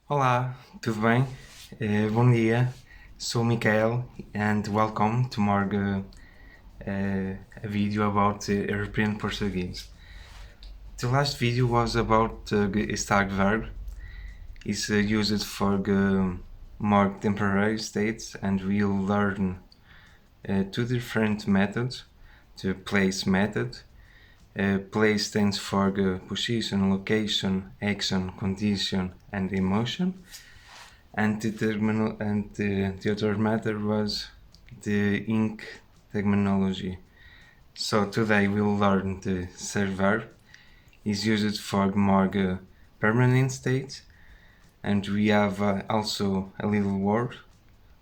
Olá, tudo bem? Bom dia, sou o Mikael and welcome to more a video about European Portuguese. The last video was about the start verb. It's used for more temporary states, and we'll learn two different methods. The place method. Place stands for the position, location, action, condition, and emotion. And the other matter was the ink terminology. So today we'll learn the third verb. Is used for more permanent states, and we have also a little word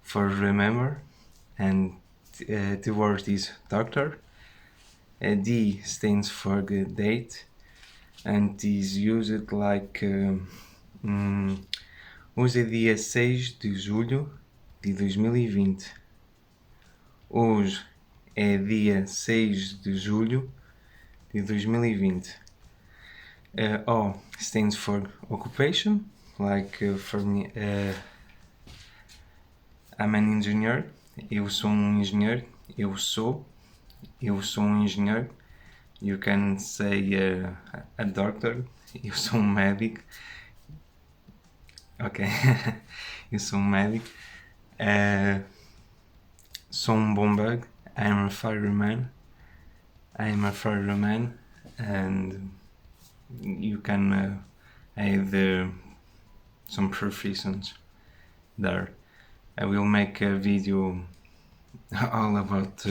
for remember, and the word is doctor. D stands for the date, and is used like hoje é dia 6 de julho de 2020. Hoje é dia 6 de julho de 2020. O stands for occupation, like for me, I'm an engineer. Eu sou um engenheiro. Eu sou um engenheiro. You can say a doctor. Eu sou um médico. Ok. Eu sou um médico. Sou um bombeiro. I'm a fireman. And you can add some professions there. I will make a video all about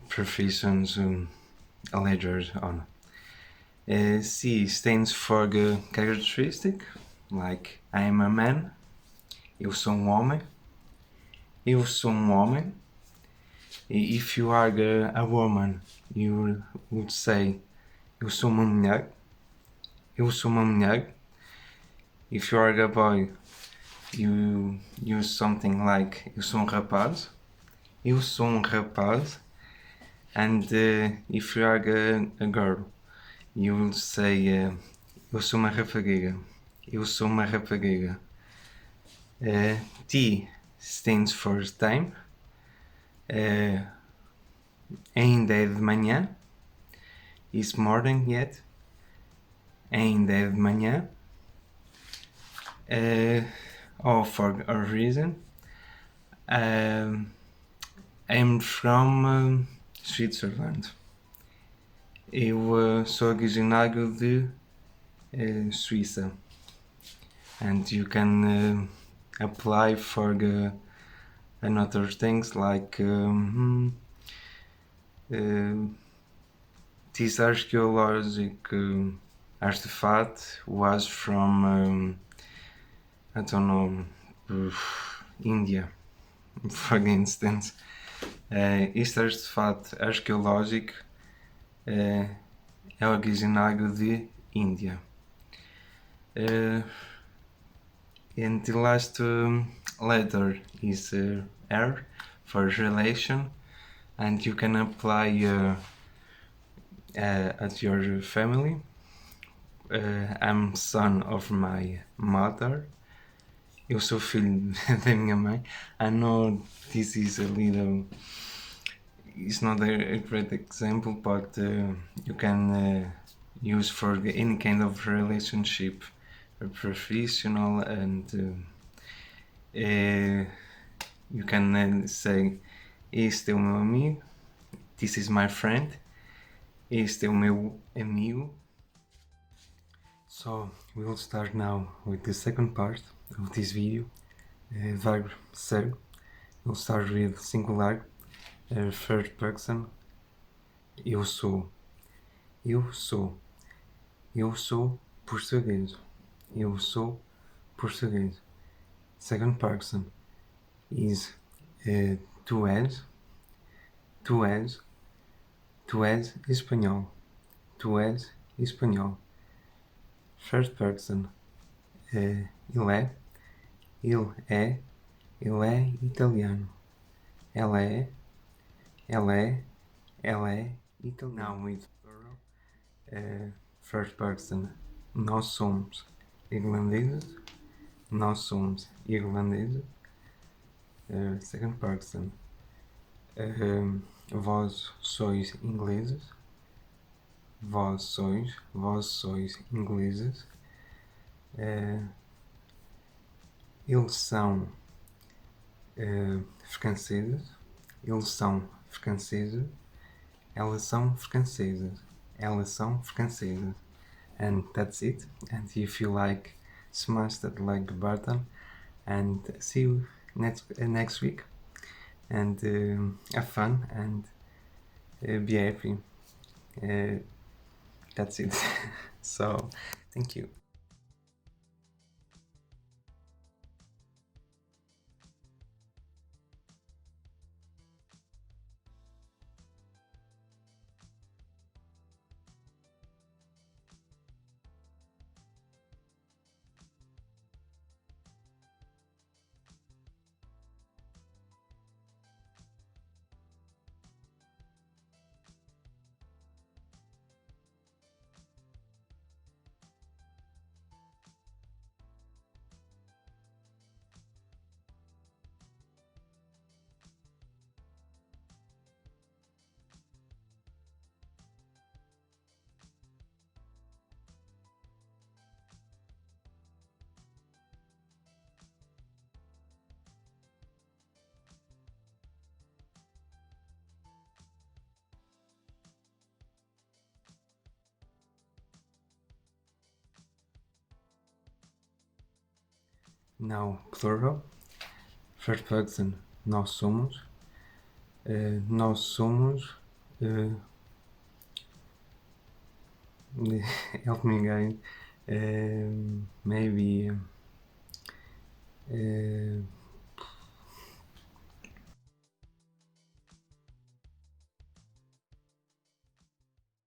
professions later on. C stands for the characteristic, like I am a man. Eu sou um homem. Eu sou um homem. If you are a woman, you would say eu sou uma mulher. Eu sou uma mulher. If you are a boy, you use something like eu sou um rapaz. Eu sou um rapaz. And if you are a girl, you will say eu sou uma rapariga. Eu sou uma rapariga. T stands for time. Ainda é de manhã. It's morning yet. Ainda é de manhã. For a reason. I'm from Switzerland. Eu sou originário de Suíça. And you can apply for another things like this archaeologic artifact was from I don't know, India, for instance. Este artefato arqueológico é originário de Índia. And the last letter is R for relation, and you can apply at your family. I'm son of my mother. Eu sou filho da minha mãe. I know this is a little... It's not a great example, but you can use for any kind of relationship, professional, and you can say este é o meu amigo, this is my friend, este é o meu amigo. So we'll start now with the second part of this video, verb ser. We'll start with singular, third person. Eu sou. Eu sou. Eu sou português. Eu sou português. Second person is tu és. Tu és. Tu és espanhol. Tu és espanhol. Third person, ele é. Ele é. Ele é italiano. Ela é. Ela é. Ela é italiano. Now with plural. First person, nós somos irlandeses. nós somos irlandeses. Second person, vós sois ingleses. Vós sois ingleses. Eles são franceses. Eles são franceses. Elas são francesas. Elas são francesas. And that's it. And if you like, smash that like button. And see you next week. And have fun and be happy. That's it. So, thank you. Now, plural. First person, nós somos. Nós somos. Help me, guys.